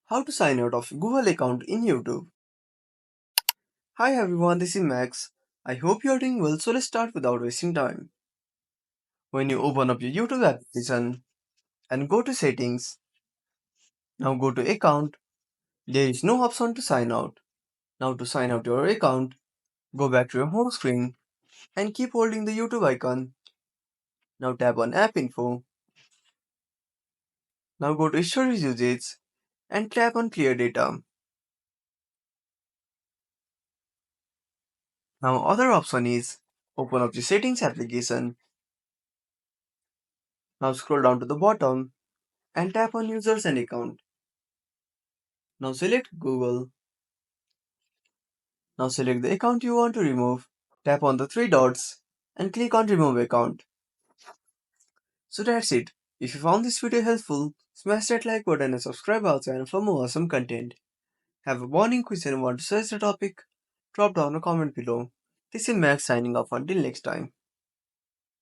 How to sign out of Google account in YouTube. Hi everyone, this is Max. I hope you are doing well, so let's start without wasting time. When you open up your YouTube application and go to settings, now go to account, there is no option to sign out. Now to sign out your account, go back to your home screen and keep holding the YouTube icon. Now tap on app info. Now go to storage usage and tap on clear data. Now other option is open up the settings application. Now scroll down to the bottom and tap on users and account. Now select Google. Now select the account you want to remove. Tap on the three dots and click on remove account. So that's it. If you found this video helpful, smash that like button and subscribe our channel for more awesome content. Have a burning question and want to search the topic? Drop down a comment below. This is Max signing off until next time.